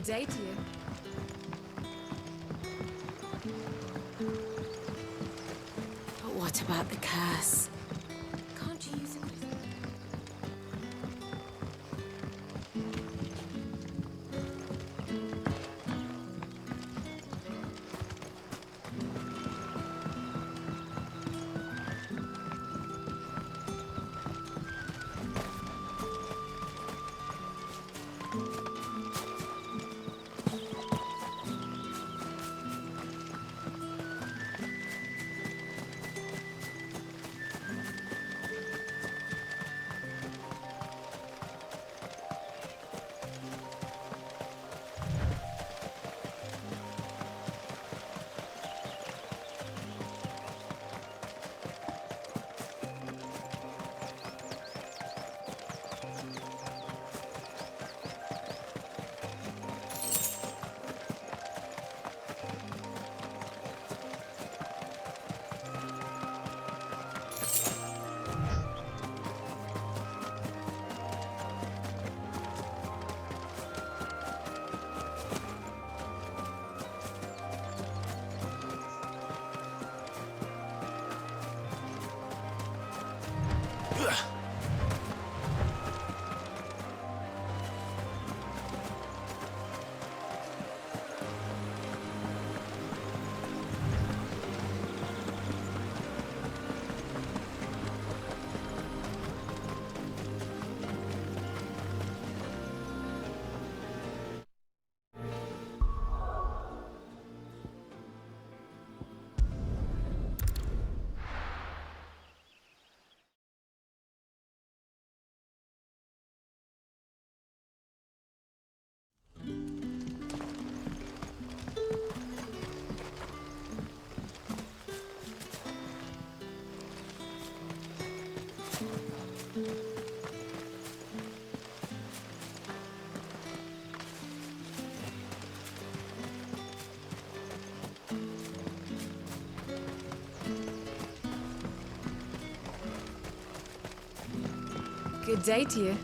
Good day to you. But what about the curse? Can't you use it? Good day to you.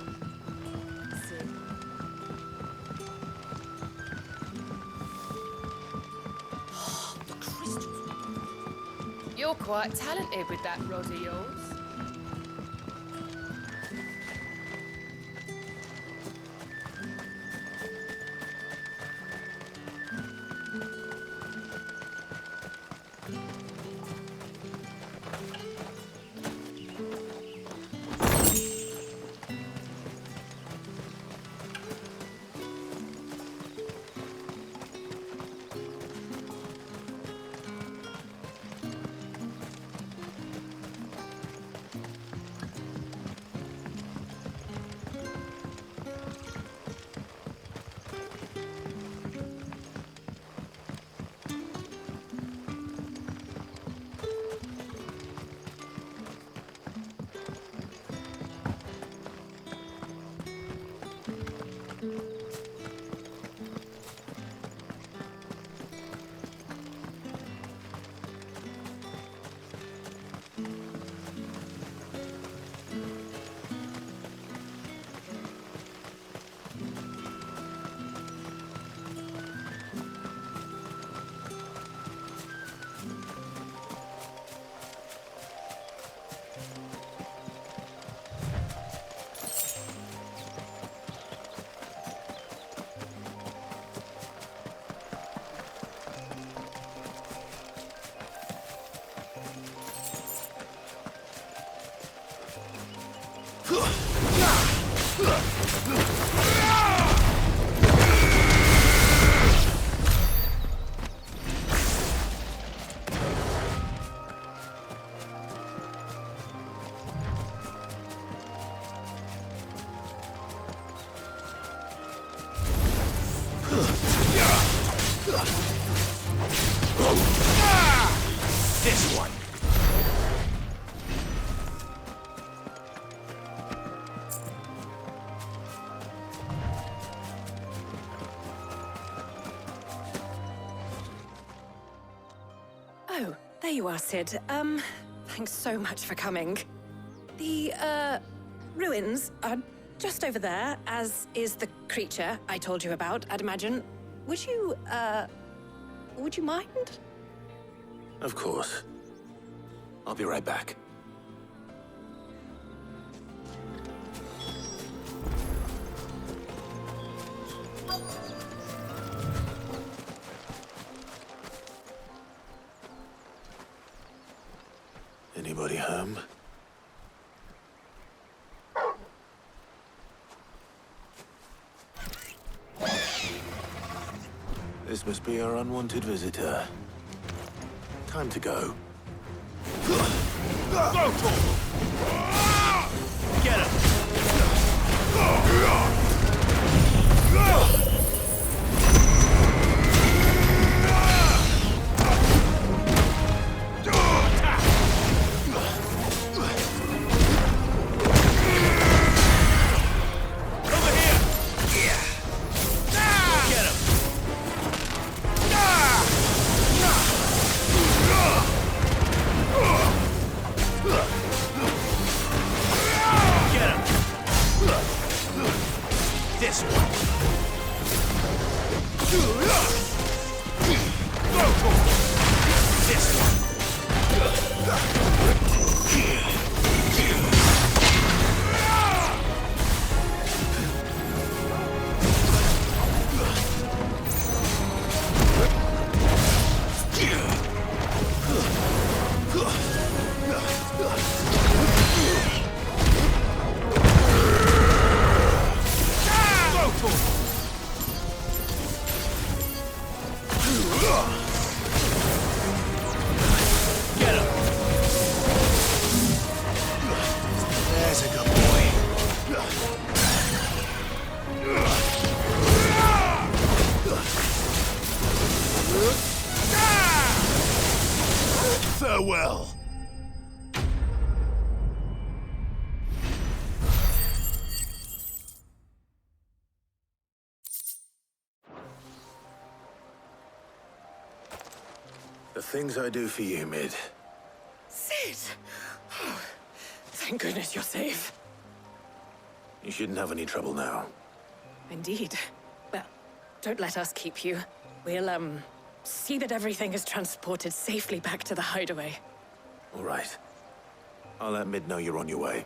The crystals. You're quite talented with that rod of yours. This one. Oh, there you are, Sid. Thanks so much for coming. The, ruins are just over there, as is the creature I told you about, I'd imagine. Would you mind? Of course. I'll be right back. Anybody home? This must be our unwanted visitor. Time to go. Get him! This one. This one. There's a good boy. Farewell. The things I do for you, Mid. Sid! Oh, thank goodness you're safe. You shouldn't have any trouble now. Indeed. Well, don't let us keep you. We'll, see that everything is transported safely back to the hideaway. All right. I'll let Mid know you're on your way.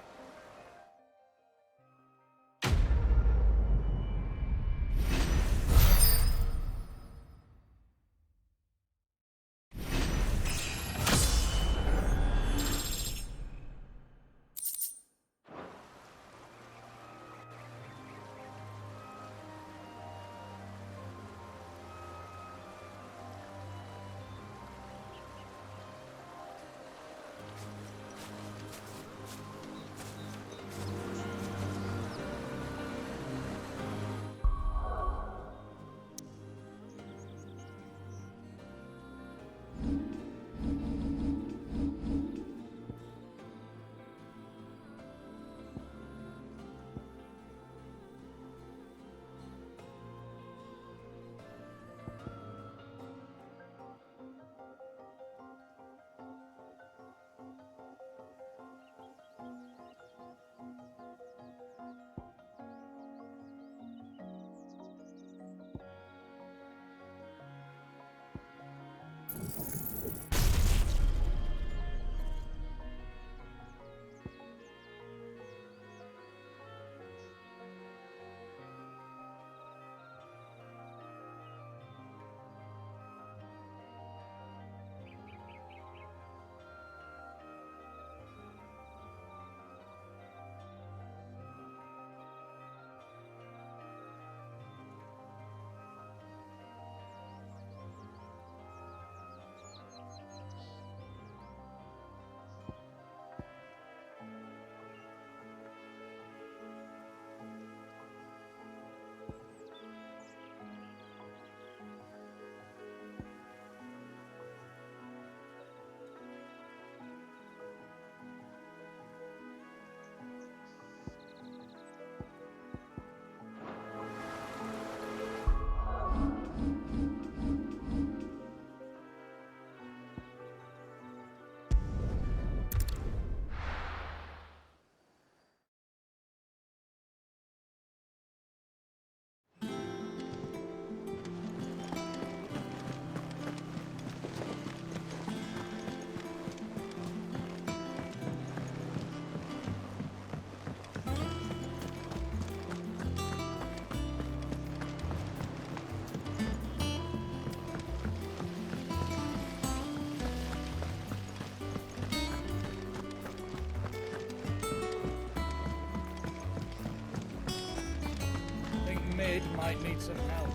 might need some help.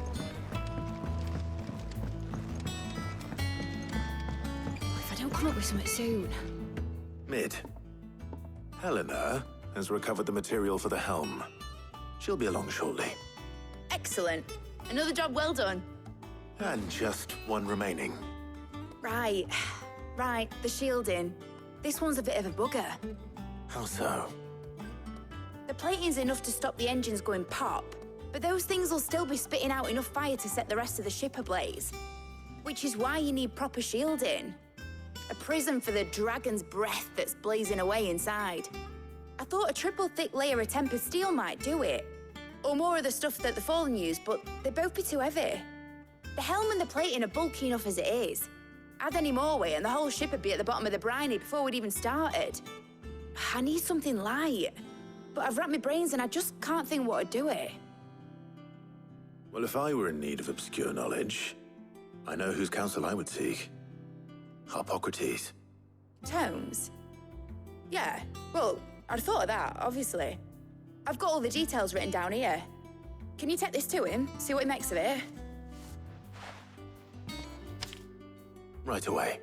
If I don't come up with something soon. Mid. Helena has recovered the material for the helm. She'll be along shortly. Excellent. Another job well done. And just one remaining. Right. Right, the shielding. This one's a bit of a bugger. How so? The plating's enough to stop the engines going pop, but those things will still be spitting out enough fire to set the rest of the ship ablaze. Which is why you need proper shielding. A prison for the dragon's breath that's blazing away inside. I thought a triple thick layer of tempered steel might do it. Or more of the stuff that the Fallen use, but they'd both be too heavy. The helm and the plating are bulky enough as it is. Add any more weight and the whole ship would be at the bottom of the briny before we'd even started. I need something light. But I've racked my brains and I just can't think what would do it. Well, if I were in need of obscure knowledge, I know whose counsel I would seek. Harpocrates. Tomes? Yeah, well, I'd thought of that, obviously. I've got all the details written down here. Can you take this to him, see what he makes of it? Right away.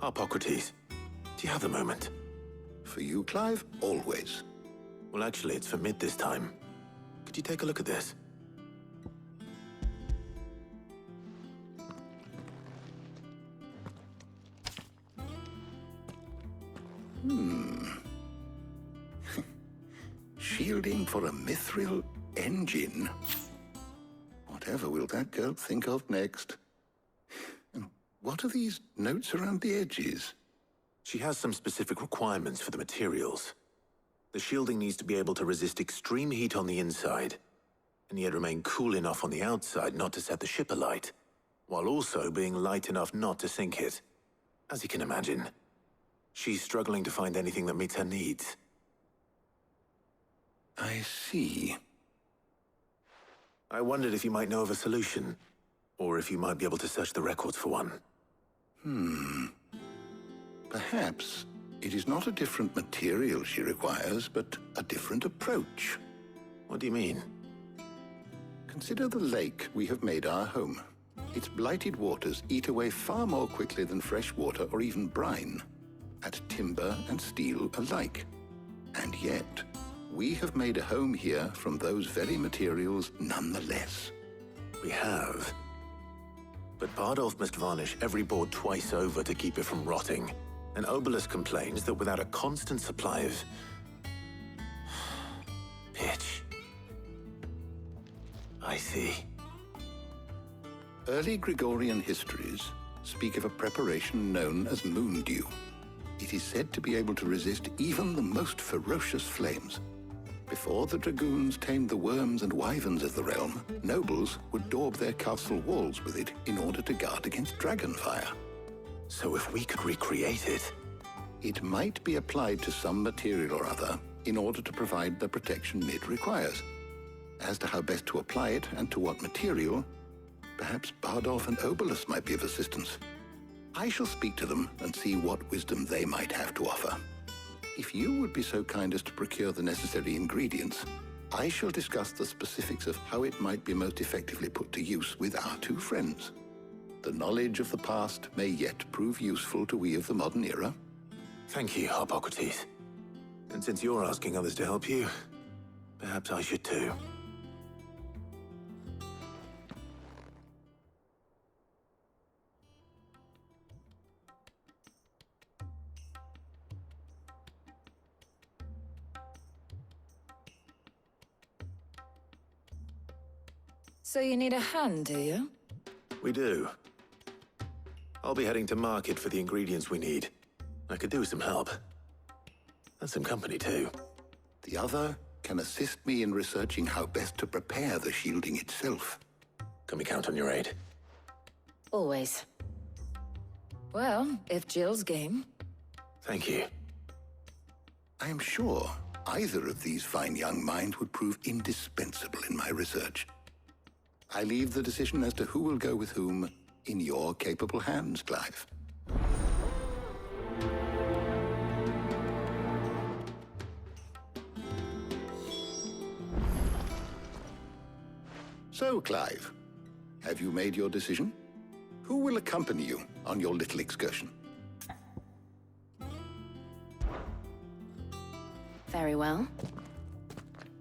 Harpocrates, do you have the moment? For you, Clive, always. Well, actually, it's for Mid this time. Could you take a look at this? Shielding for a mithril engine. Whatever will that girl think of next? And what are these notes around the edges? She has some specific requirements for the materials. The shielding needs to be able to resist extreme heat on the inside, and yet remain cool enough on the outside not to set the ship alight, while also being light enough not to sink it. As you can imagine, she's struggling to find anything that meets her needs. I see. I wondered if you might know of a solution, or if you might be able to search the records for one. Perhaps it is not a different material she requires, but a different approach. What do you mean? Consider the lake we have made our home. Its blighted waters eat away far more quickly than fresh water or even brine, at timber and steel alike. And yet, we have made a home here from those very materials nonetheless. We have. But Bardolph must varnish every board twice over to keep it from rotting. And Obelus complains that without a constant supply of pitch. I see. Early Gregorian histories speak of a preparation known as moon dew. It is said to be able to resist even the most ferocious flames. Before the dragoons tamed the worms and wyverns of the realm, nobles would daub their castle walls with it in order to guard against dragon fire. So if we could recreate it... It might be applied to some material or other in order to provide the protection Mid requires. As to how best to apply it and to what material, perhaps Bardolph and Obelus might be of assistance. I shall speak to them and see what wisdom they might have to offer. If you would be so kind as to procure the necessary ingredients, I shall discuss the specifics of how it might be most effectively put to use with our two friends. The knowledge of the past may yet prove useful to we of the modern era. Thank you, Harpocrates. And since you're asking others to help you, perhaps I should too. So you need a hand, do you? We do. I'll be heading to market for the ingredients we need. I could do with some help. And some company, too. The other can assist me in researching how best to prepare the shielding itself. Can we count on your aid? Always. Well, if Jill's game. Thank you. I am sure either of these fine young minds would prove indispensable in my research. I leave the decision as to who will go with whom in your capable hands, Clive. So, Clive, have you made your decision? Who will accompany you on your little excursion? Very well.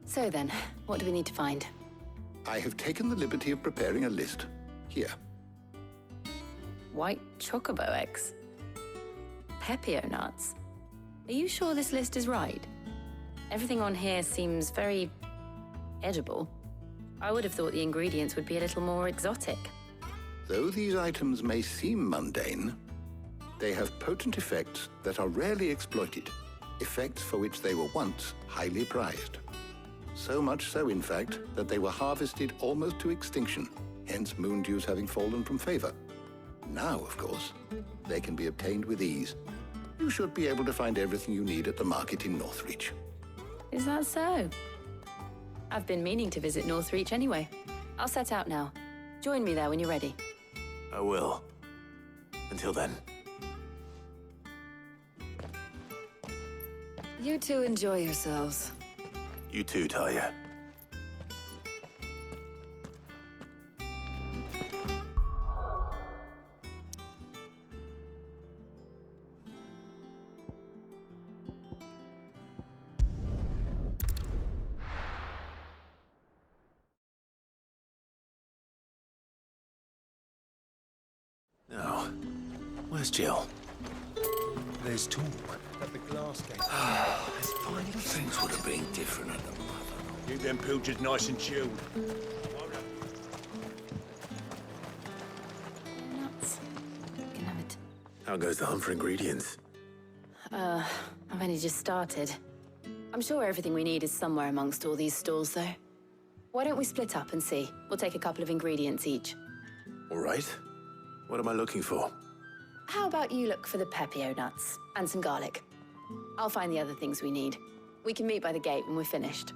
So then, what do we need to find? I have taken the liberty of preparing a list. Here. White chocobo eggs. Pepio nuts. Are you sure this list is right? Everything on here seems very edible. I would have thought the ingredients would be a little more exotic. Though these items may seem mundane, they have potent effects that are rarely exploited, effects for which they were once highly prized. So much so, in fact, that they were harvested almost to extinction, hence moon dews having fallen from favor. Now, of course, they can be obtained with ease. You should be able to find everything you need at the market in Northreach. Is that so? I've been meaning to visit Northreach anyway. I'll set out now. Join me there when you're ready. I will. Until then. You two enjoy yourselves. You too, Talia. Now, where's Jill? There's talk that the glass gate. Things would have been different at the mother. Keep them pilchers nice and chilled. Nuts. You can have it. How goes the hunt for ingredients? I've only just started. I'm sure everything we need is somewhere amongst all these stalls, though. Why don't we split up and see? We'll take a couple of ingredients each. All right. What am I looking for? How about you look for the Pepio nuts and some garlic? I'll find the other things we need. We can meet by the gate when we're finished.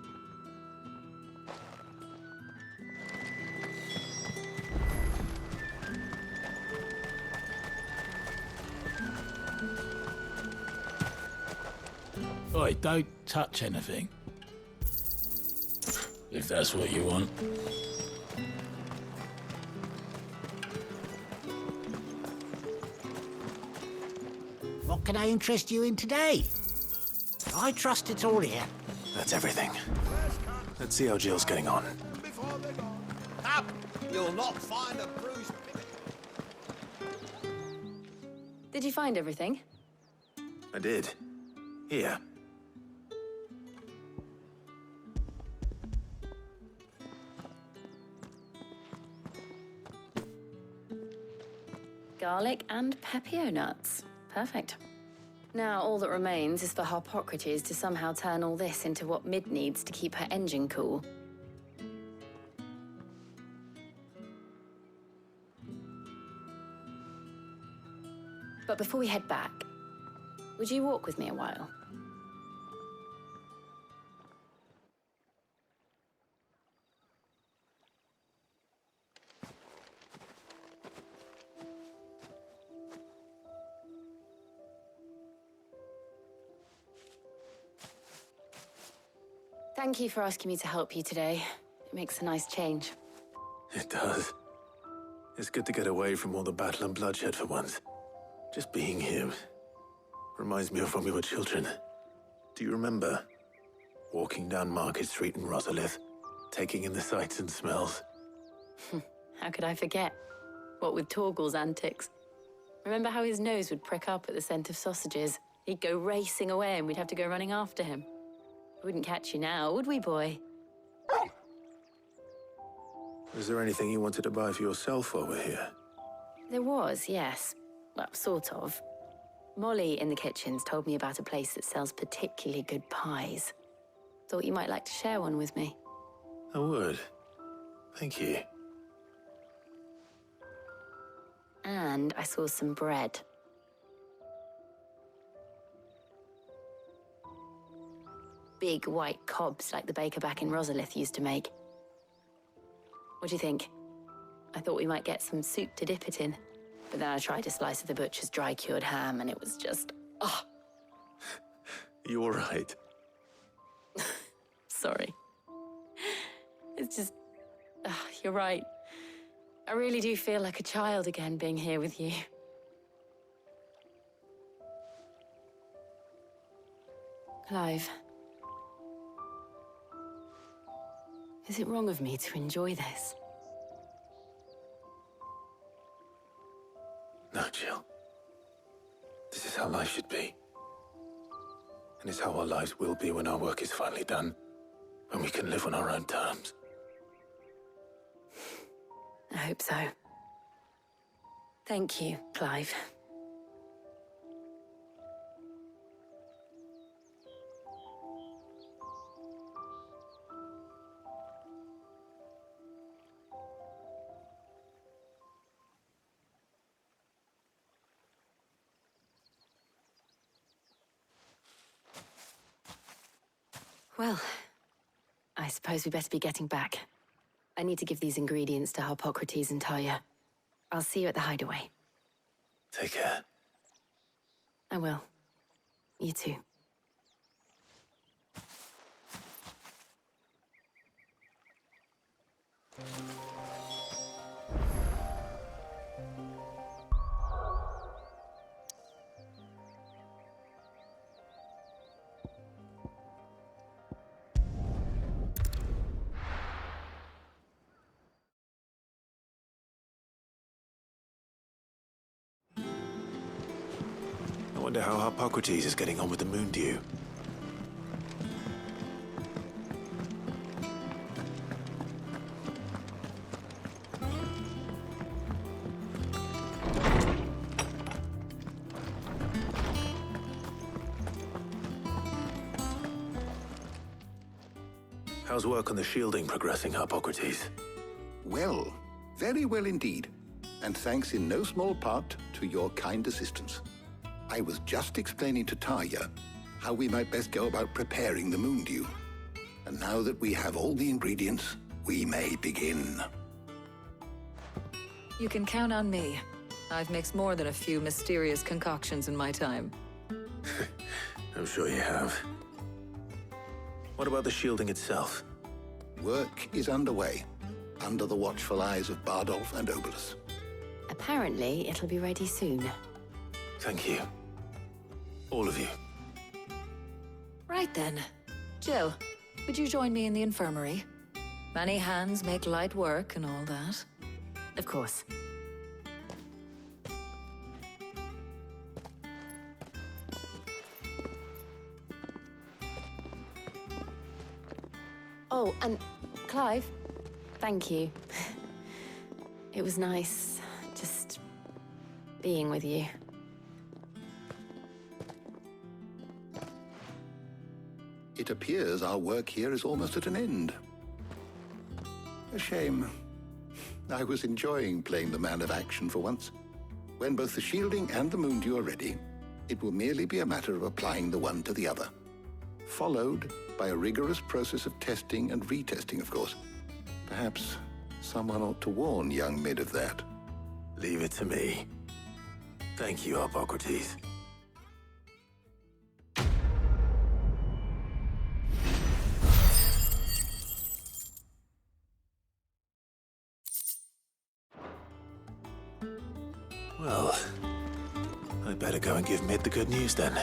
Oi, don't touch anything. If that's what you want. What can I interest you in today? I trust it's all here. That's everything. Let's see how Jill's getting on. Up! You'll not find a bruised Did you find everything? I did. Here. Garlic and Pepio nuts. Perfect. Now, all that remains is for Harpocrates to somehow turn all this into what Mid needs to keep her engine cool. But before we head back, would you walk with me a while? Thank you for asking me to help you today. It makes a nice change. It does. It's good to get away from all the battle and bloodshed for once. Just being here reminds me of when we were children. Do you remember? Walking down Market Street in Rosalith, taking in the sights and smells. How could I forget? What with Torgal's antics. Remember how his nose would prick up at the scent of sausages? He'd go racing away and we'd have to go running after him. We wouldn't catch you now, would we, boy? Is there anything you wanted to buy for yourself while we're here? There was, yes. Well, sort of. Molly in the kitchens told me about a place that sells particularly good pies. Thought you might like to share one with me. I would. Thank you. And I saw some bread. Big white cobs like the baker back in Rosalith used to make. What do you think? I thought we might get some soup to dip it in. But then I tried a slice of the butcher's dry-cured ham and it was just... oh, You all right? sorry. It's just... you're right. I really do feel like a child again being here with you. Clive. Is it wrong of me to enjoy this? No, Jill. This is how life should be. And it's how our lives will be when our work is finally done. When we can live on our own terms. I hope so. Thank you, Clive. Well, I suppose we better be getting back. I need to give these ingredients to Harpocrates and Talia. I'll see you at the hideaway. Take care. I will. You too. I wonder how Harpocrates is getting on with the Moondew. How's work on the shielding progressing, Harpocrates? Well, very well indeed. And thanks in no small part to your kind assistance. I was just explaining to Talia how we might best go about preparing the Moondew. And now that we have all the ingredients, we may begin. You can count on me. I've mixed more than a few mysterious concoctions in my time. I'm sure you have. What about the shielding itself? Work is underway, under the watchful eyes of Bardolph and Obolus. Apparently, it'll be ready soon. Thank you. All of you. Right then. Jill, would you join me in the infirmary? Many hands make light work and all that. Of course. Oh, and Clive, thank you. It was nice just being with you. It appears our work here is almost at an end. A shame. I was enjoying playing the man of action for once. When both the shielding and the Moondew are ready, it will merely be a matter of applying the one to the other. Followed by a rigorous process of testing and retesting, of course. Perhaps someone ought to warn young Mid of that. Leave it to me. Thank you, Harpocrates. Well, I'd better go and give Mid the good news then.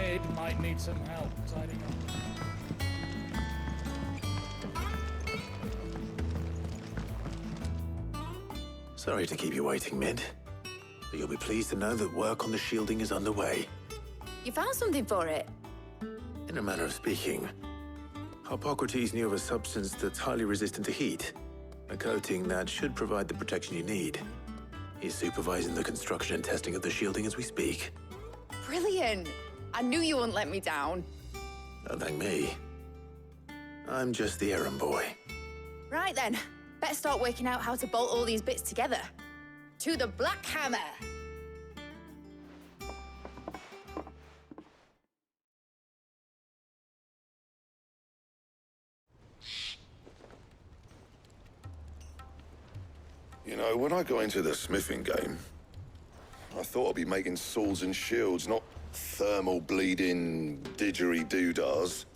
Mid might need some help tidying up. Sorry to keep you waiting, Mid. But you'll be pleased to know that work on the shielding is underway. You found something for it? In a manner of speaking, Harpocrates knew of a substance that's highly resistant to heat. A coating that should provide the protection you need. He's supervising the construction and testing of the shielding as we speak. Brilliant! I knew you wouldn't let me down. Don't thank me. I'm just the errand boy. Right then, better start working out how to bolt all these bits together. To the Black Hammer! You know, when I got into the smithing game, I thought I'd be making swords and shields, not thermal bleeding didgeridoo-dahs.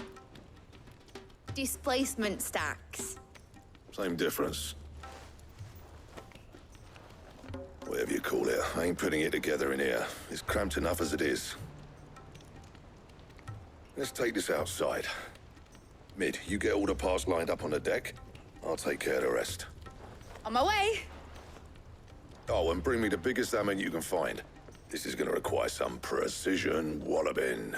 Displacement stacks. Same difference. Whatever you call it, I ain't putting it together in here. It's cramped enough as it is. Let's take this outside. Mid, you get all the parts lined up on the deck. I'll take care of the rest. On my way! Oh, and bring me the biggest hammer you can find. This is gonna require some precision walloping.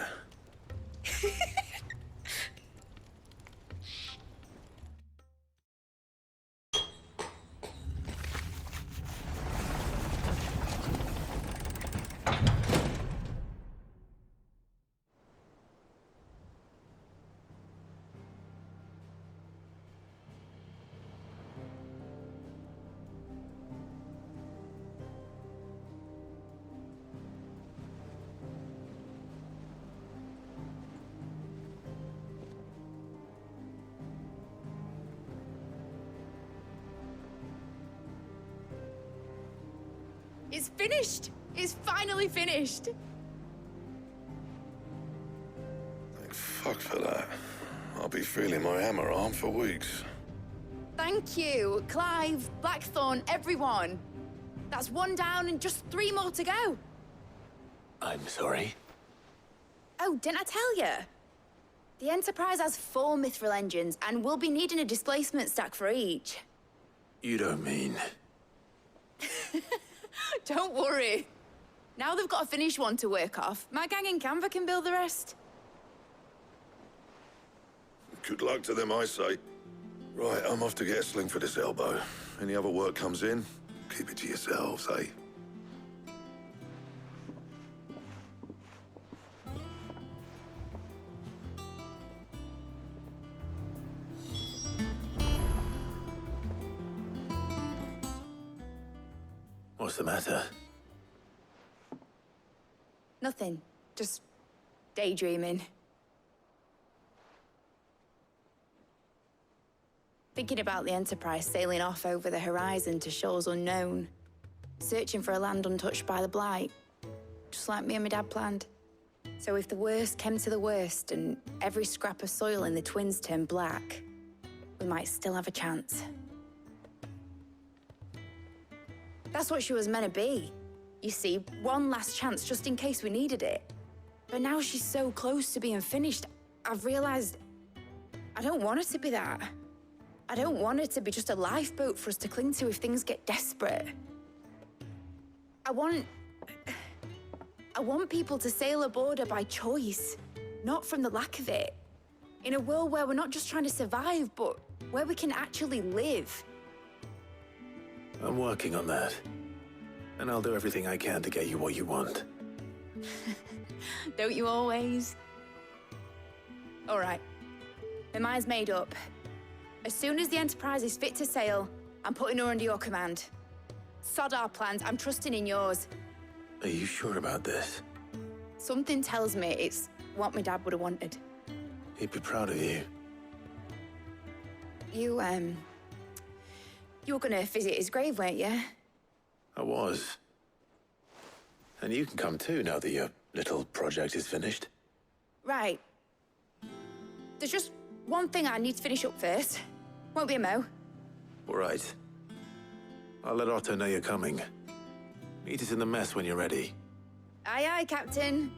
It's finished! It's finally finished! Thank fuck for that. I'll be feeling my hammer arm for weeks. Thank you, Clive, Blackthorn, everyone. That's one down and just 3 more to go. I'm sorry. Oh, didn't I tell you? The Enterprise has 4 mithril engines, and we'll be needing a displacement stack for each. You don't mean... Don't worry. Now they've got a finished one to work off. My gang in Canva can build the rest. Good luck to them, I say. Right, I'm off to get a sling for this elbow. Any other work comes in, keep it to yourselves, eh? What's the matter? Nothing. Just daydreaming. Thinking about the Enterprise sailing off over the horizon to shores unknown. Searching for a land untouched by the Blight. Just like me and my dad planned. So if the worst came to the worst and every scrap of soil in the Twins turned black, we might still have a chance. That's what she was meant to be. You see, one last chance just in case we needed it. But now she's so close to being finished, I've realized I don't want her to be that. I don't want her to be just a lifeboat for us to cling to if things get desperate. I want people to sail aboard her by choice, not from the lack of it. In a world where we're not just trying to survive, but where we can actually live. I'm working on that. And I'll do everything I can to get you what you want. Don't you always? All right. My mind's made up. As soon as the Enterprise is fit to sail, I'm putting her under your command. Sod our plans, I'm trusting in yours. Are you sure about this? Something tells me it's what my dad would have wanted. He'd be proud of you. You were gonna visit his grave, weren't you? I was. And you can come too now that your little project is finished. Right. There's just one thing I need to finish up first. Won't be a mo. All right. I'll let Otto know you're coming. Meet us in the mess when you're ready. Aye, aye, Captain.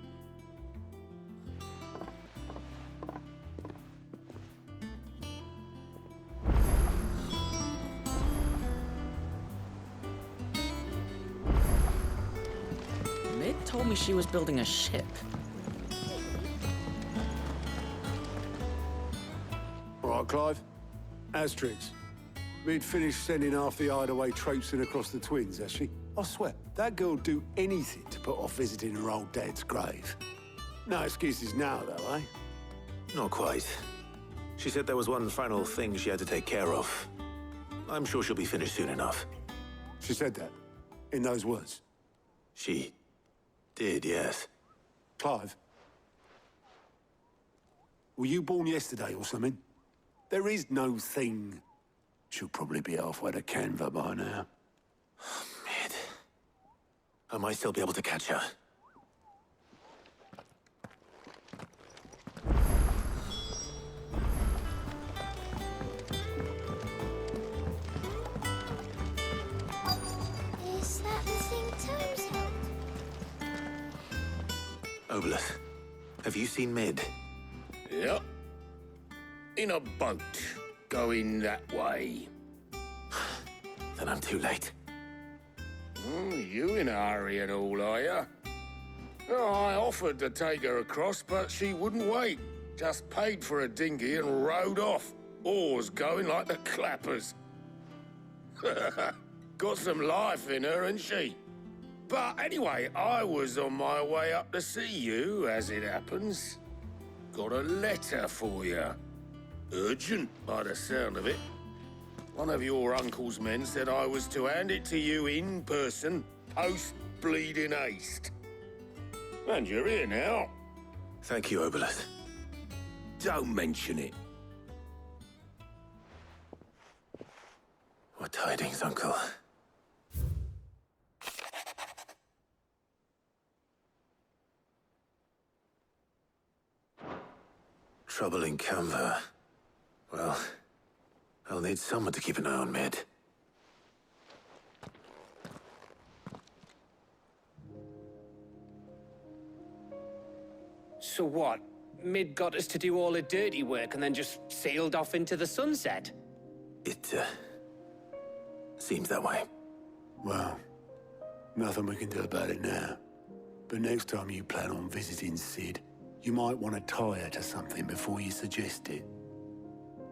told me she was building a ship. All right, Clive. Asterix. We'd finished sending half the hideaway traipsing across the twins, has she? I swear, that girl'd do anything to put off visiting her old dad's grave. No excuses now, though, eh? Not quite. She said there was one final thing she had to take care of. I'm sure she'll be finished soon enough. She said that? In those words? She did, yes. Clive? Were you born yesterday or something? There is no thing. She'll probably be halfway to Canva by now. Mid. I might still be able to catch her. Is that the thing Tom's held? Obolus, have you seen Mid? Yep. In a boat, going that way. Then I'm too late. You in a hurry and all, are you? Oh, I offered to take her across, but she wouldn't wait. Just paid for a dinghy and rowed off. Oars going like the clappers. Got some life in her, ain't she? But anyway, I was on my way up to see you, as it happens. Got a letter for you. Urgent, by the sound of it. One of your uncle's men said I was to hand it to you in person, post-bleeding haste. And you're here now. Thank you, Obolus. Don't mention it. What tidings, Uncle? Trouble in Canva. Well, I'll need someone to keep an eye on Mid. So what? Mid got us to do all the dirty work and then just sailed off into the sunset? It, seems that way. Well, nothing we can do about it now. But next time you plan on visiting Sid, you might want to tie her to something before you suggest it.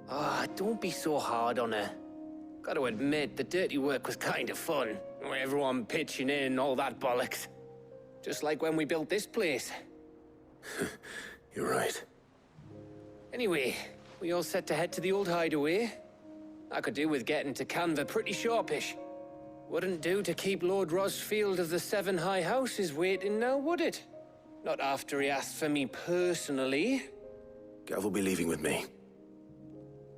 Ah, don't be so hard on her. Got to admit, the dirty work was kind of fun. Everyone pitching in, all that bollocks. Just like when we built this place. You're right. Anyway, we all set to head to the old hideaway. I could do with getting to Canva pretty sharpish. Wouldn't do to keep Lord Rosfield of the Seven High Houses waiting now, would it? Not after he asked for me personally. Gav will be leaving with me.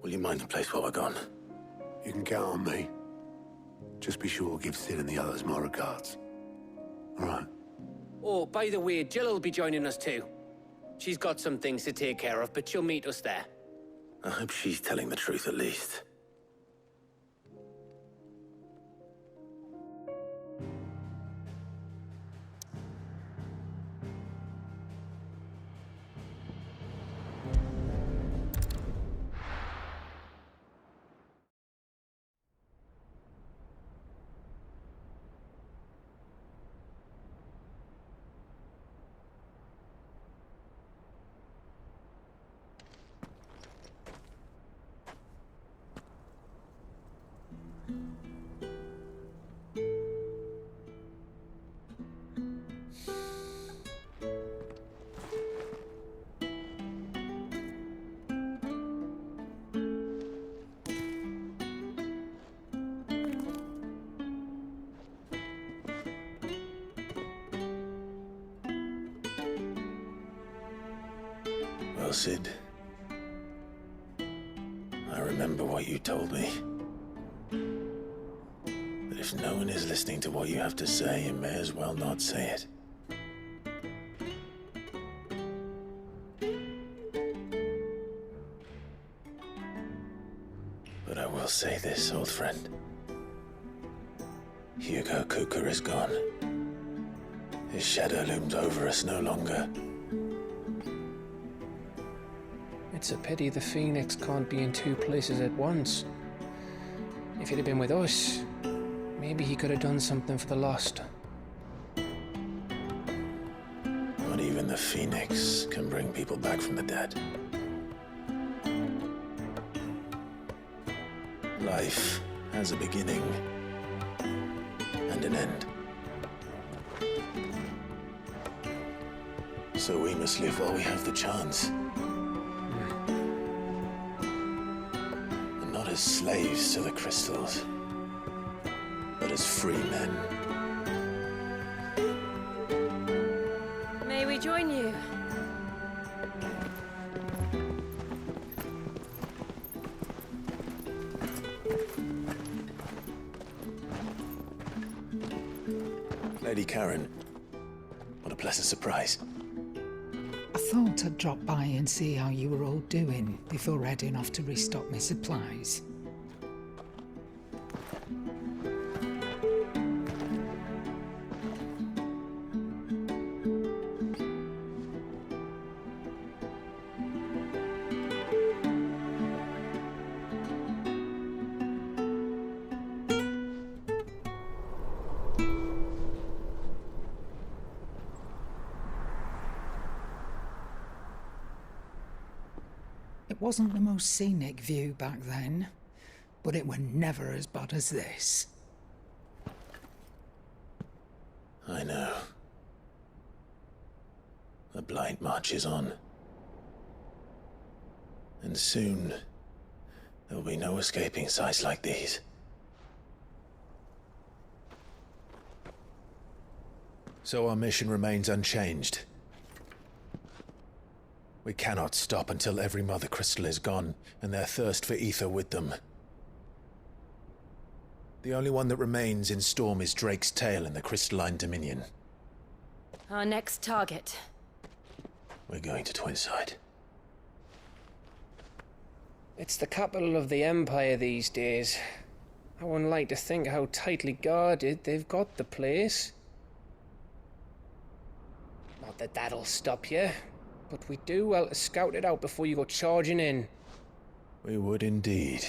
Will you mind the place while we're gone? You can count on me. Just be sure to give Sid and the others my regards. All right. Oh, by the way, Jill will be joining us too. She's got some things to take care of, but she'll meet us there. I hope she's telling the truth at least. Well, Sid, I remember what you told me. That if no one is listening to what you have to say, you may as well not say it. But I will say this, old friend. Hugo Cooker is gone. His shadow looms over us no longer. It's a pity the Phoenix can't be in two places at once. If he'd have been with us, maybe he could have done something for the lost. Even the Phoenix can bring people back from the dead. Life has a beginning and an end. So we must live while we have the chance. And not as slaves to the crystals, but as free men. May we join you? Lady Karen, what a pleasant surprise. I thought I'd drop by and see how you were all doing before heading off to restock my supplies. It wasn't the most scenic view back then, but it were never as bad as this. I know. The Blight marches on. And soon, there will be no escaping sights like these. So our mission remains unchanged. We cannot stop until every Mother Crystal is gone, and their thirst for ether with them. The only one that remains in Storm is Drake's Tail in the Crystalline Dominion. Our next target. We're going to Twinside. It's the capital of the Empire these days. I wouldn't like to think how tightly guarded they've got the place. Not that that'll stop you, but we do well to scout it out before you go charging in. We would indeed.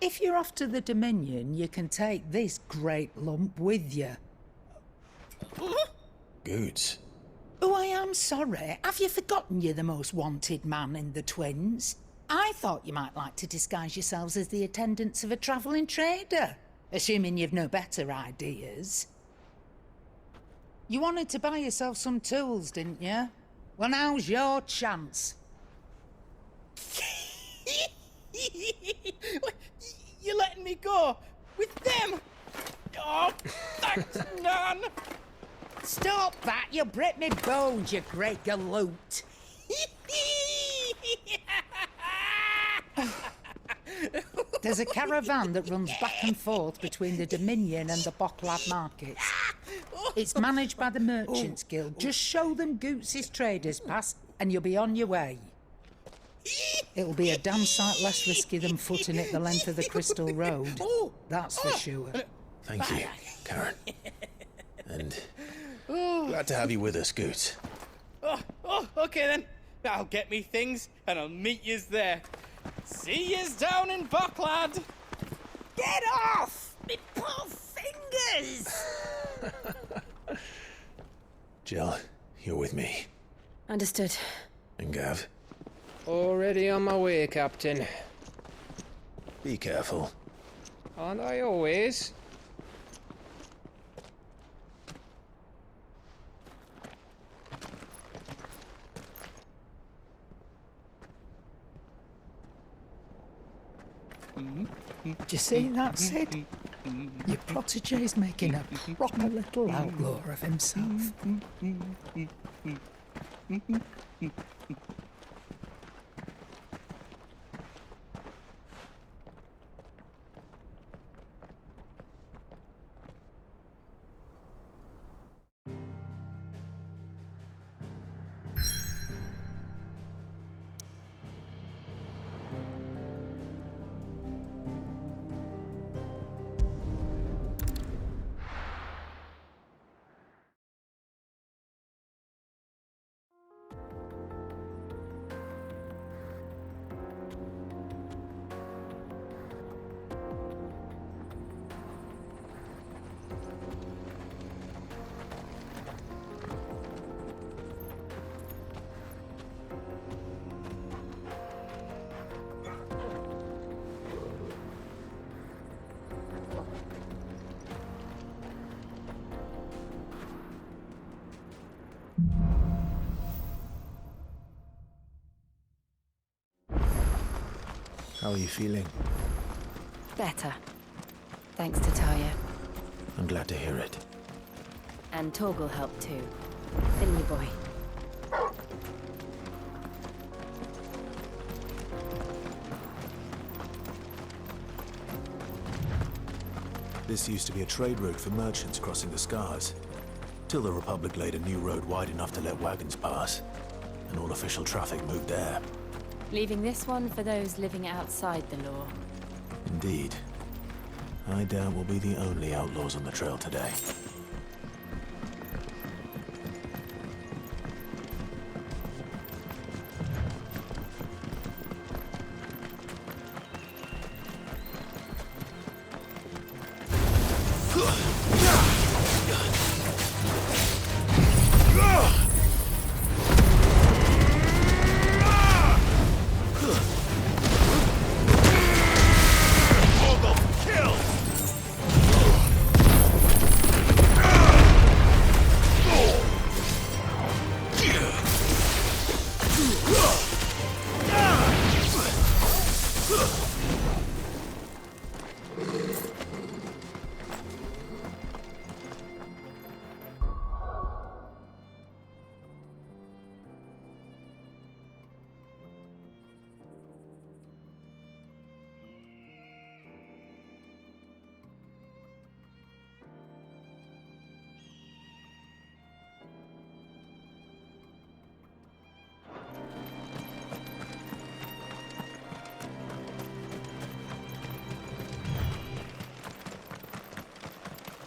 If you're off to the Dominion, you can take this great lump with you. Goods. Oh, I am sorry. Have you forgotten you're the most wanted man in the Twins? I thought you might like to disguise yourselves as the attendants of a travelling trader, assuming you've no better ideas. You wanted to buy yourself some tools, didn't you? Well, now's your chance. You're letting me go with them? Oh, thanks, Nan. Stop that! You'll break me bones, you great galoot. There's a caravan that runs back and forth between the Dominion and the Bocklad markets. It's managed by the Merchants Guild. Just show them Goots' traders pass and you'll be on your way. It'll be a damn sight less risky than footing it the length of the Crystal Road. That's for sure. Thank you, Karen. And glad to have you with us, Goots. Okay then. I'll get me things and I'll meet yous there. See yous down in Bocklad. Get off! Me poor fingers! Jill, you're with me. Understood. And Gav? Already on my way, Captain. Be careful. Aren't I always? Do you see that, Sid? Your protege's making a proper little outlaw of himself. How are you feeling? Better. Thanks to Taya. I'm glad to hear it. And Torgal helped too. Didn't you, boy? This used to be a trade route for merchants crossing the Scars, till the Republic laid a new road wide enough to let wagons pass, and all official traffic moved there. Leaving this one for those living outside the law. Indeed. I doubt we'll be the only outlaws on the trail today.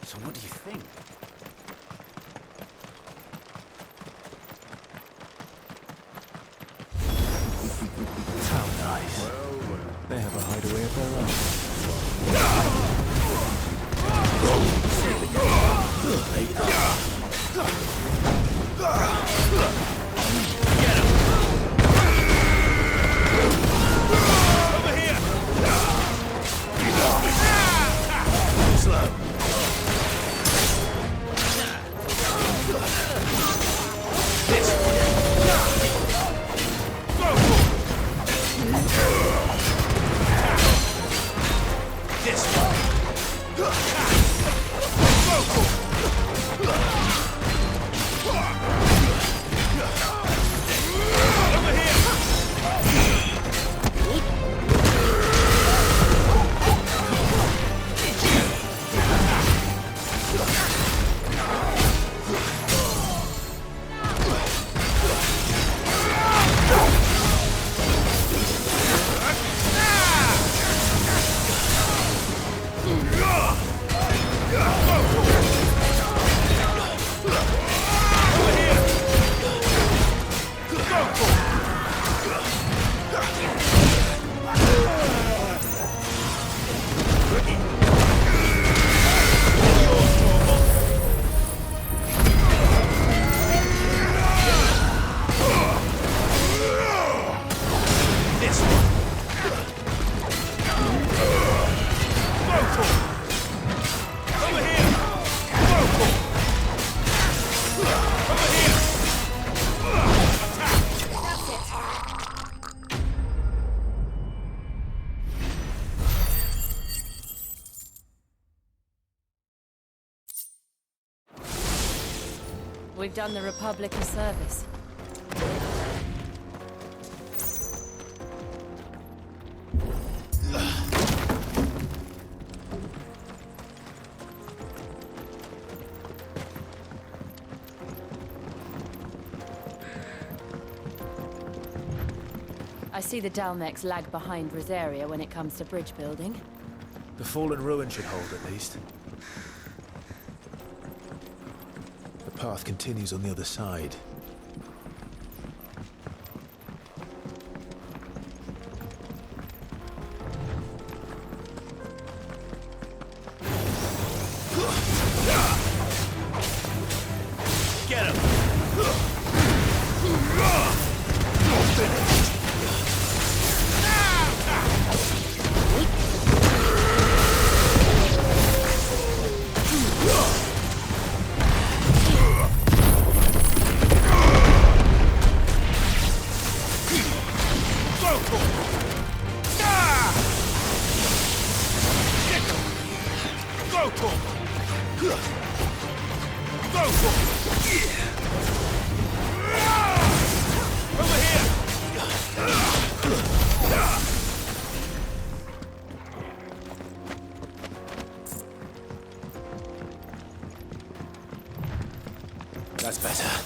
So what do you think? How nice. They have a hideaway of their own. Over here! Slow. We've done the Republic a service. I see the Dalmex lag behind Rosaria when it comes to bridge building. The fallen ruin should hold at least. The path continues on the other side. Get him! That's better.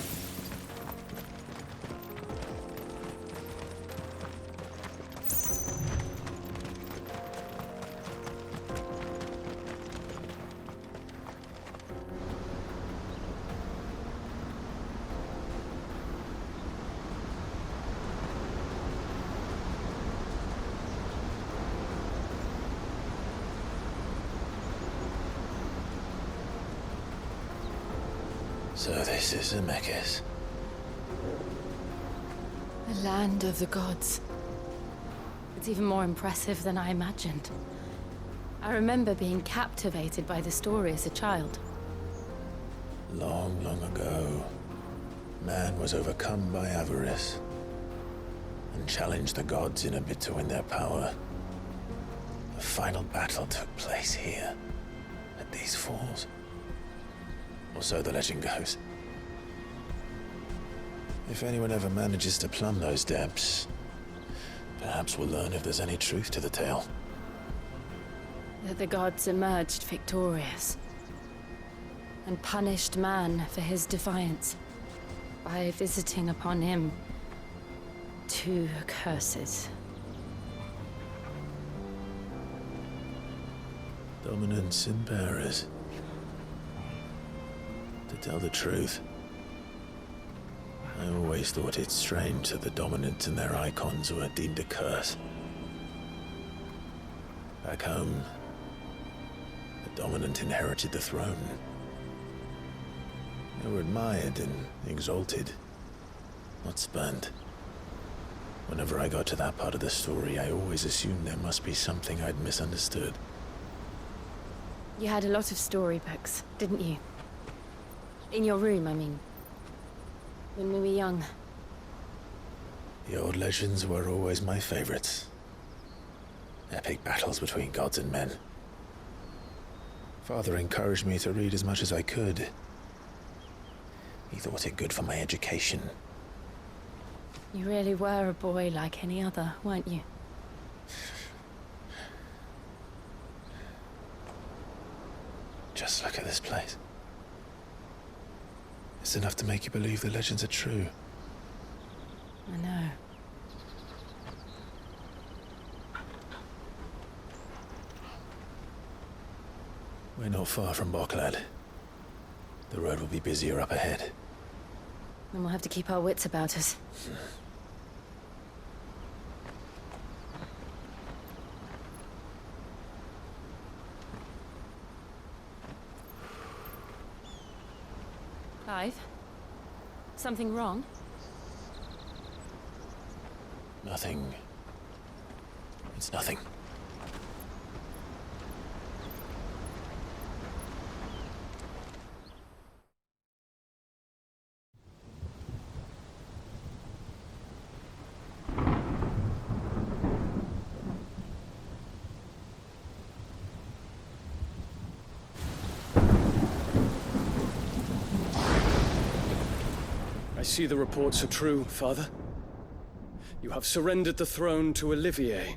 So this is Zemeckis. The land of the gods. It's even more impressive than I imagined. I remember being captivated by the story as a child. Long, long ago, man was overcome by avarice and challenged the gods in a bid to win their power. The final battle took place here, at these falls. Or so the legend goes. If anyone ever manages to plumb those depths, perhaps we'll learn if there's any truth to the tale. That the gods emerged victorious and punished man for his defiance by visiting upon him 2 curses. Dominance and bearers. To tell the truth, I always thought it strange that the dominant and their icons were deemed a curse. Back home, the dominant inherited the throne. They were admired and exalted, not spurned. Whenever I got to that part of the story, I always assumed there must be something I'd misunderstood. You had a lot of storybooks, didn't you? In your room, I mean. When we were young. The old legends were always my favorites. Epic battles between gods and men. Father encouraged me to read as much as I could. He thought it good for my education. You really were a boy like any other, weren't you? Just look at this place. It's enough to make you believe the legends are true. I know. We're not far from Boklad. The road will be busier up ahead. Then we'll have to keep our wits about us. Clive? Something wrong? Nothing. It's nothing. I see the reports are true, Father. You have surrendered the throne to Olivier.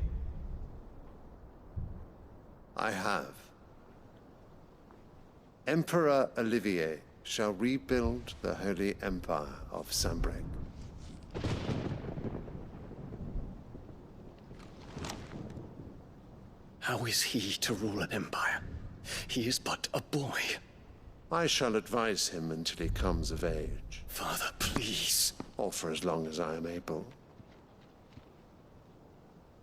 I have. Emperor Olivier shall rebuild the Holy Empire of Sanbreque. How is he to rule an empire? He is but a boy. I shall advise him until he comes of age. Father, please. Or for as long as I am able.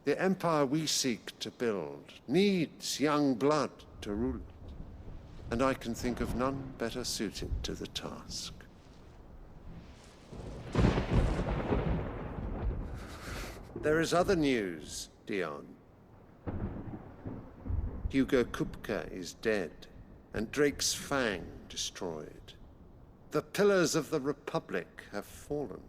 The empire we seek to build needs young blood to rule it, and I can think of none better suited to the task. There is other news, Dion. Hugo Kupka is dead, and Drake's Fang destroyed. The pillars of the Republic have fallen.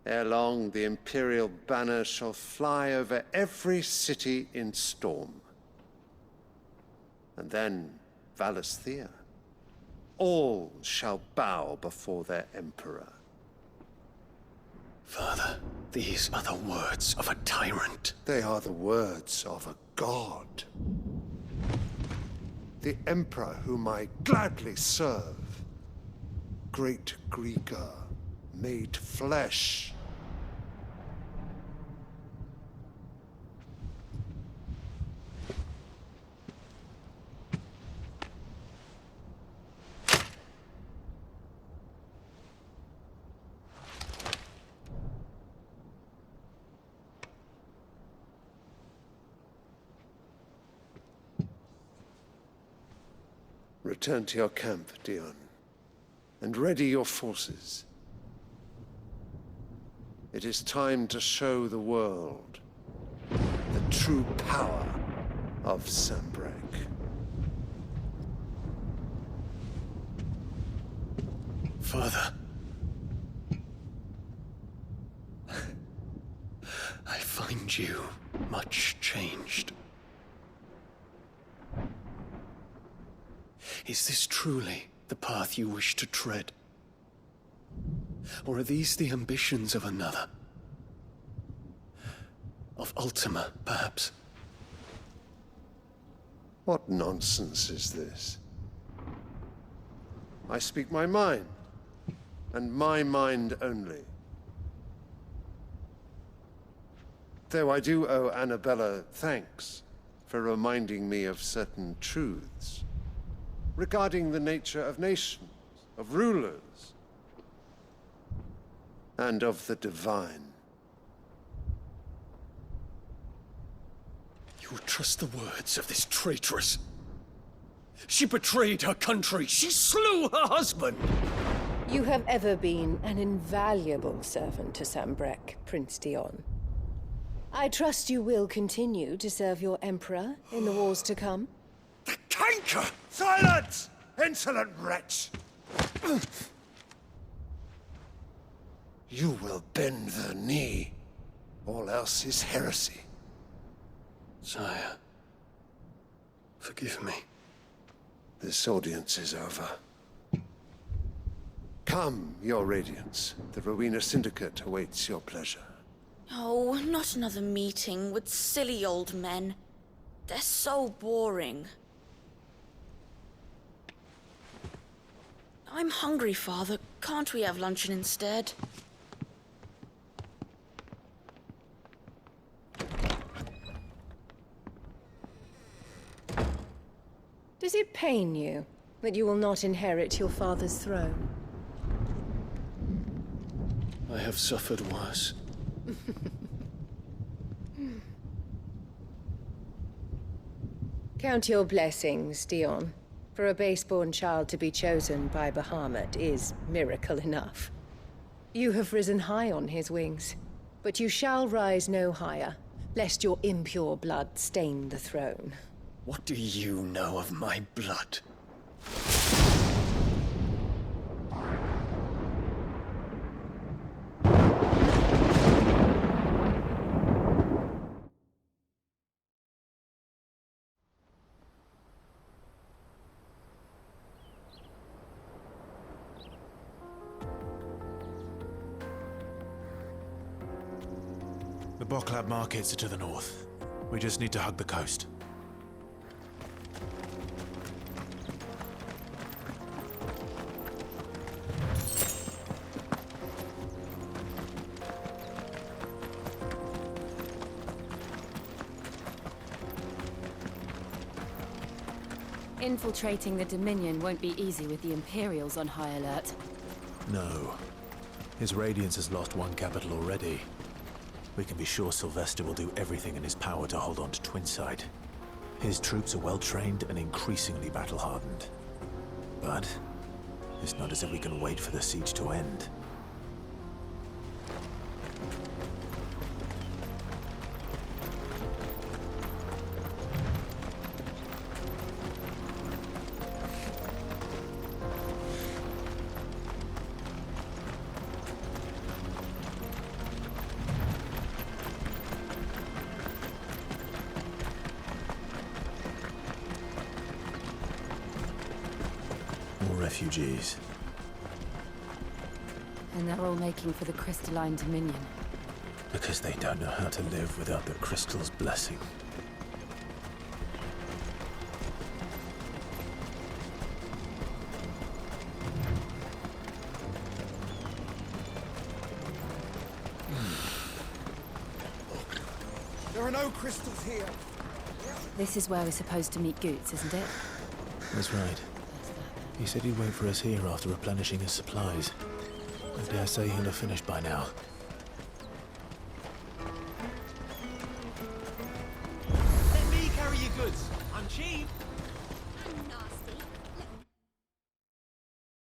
Ere long, the Imperial banner shall fly over every city in Storm. And then Valisthea. All shall bow before their emperor. Father, these are the words of a tyrant. They are the words of a god. The emperor whom I gladly serve. Great Greeker, made flesh. Return to your camp, Dion, and ready your forces. It is time to show the world the true power of Sanbreque. Father. I find you much changed. Is this truly the path you wish to tread? Or are these the ambitions of another? Of Ultima, perhaps? What nonsense is this? I speak my mind, and my mind only. Though I do owe Annabella thanks for reminding me of certain truths regarding the nature of nations, of rulers, and of the divine. You would trust the words of this traitress? She betrayed her country. She slew her husband. You have ever been an invaluable servant to Sanbreque, Prince Dion. I trust you will continue to serve your Emperor in the wars to come. The canker! Silence! Insolent wretch! You will bend the knee. All else is heresy. Sire, forgive me. This audience is over. Come, your Radiance. The Rowena Syndicate awaits your pleasure. Oh, not another meeting with silly old men. They're so boring. I'm hungry, Father. Can't we have luncheon instead? Does it pain you that you will not inherit your father's throne? I have suffered worse. Count your blessings, Dion. For a base-born child to be chosen by Bahamut is miracle enough. You have risen high on his wings, but you shall rise no higher, lest your impure blood stain the throne. What do you know of my blood? The Boklab markets are to the north. We just need to hug the coast. Infiltrating the Dominion won't be easy with the Imperials on high alert. No. His Radiance has lost one capital already. We can be sure Sylvester will do everything in his power to hold on to Twinside. His troops are well-trained and increasingly battle-hardened. But it's not as if we can wait for the siege to end. More refugees. And they're all making for the crystalline dominion. Because they don't know how to live without the crystal's blessing. There are no crystals here. This is where we're supposed to meet Goots, isn't it? That's right. He said he'd wait for us here after replenishing his supplies. I dare say he'll have finished by now. Let me carry your goods. I'm cheap.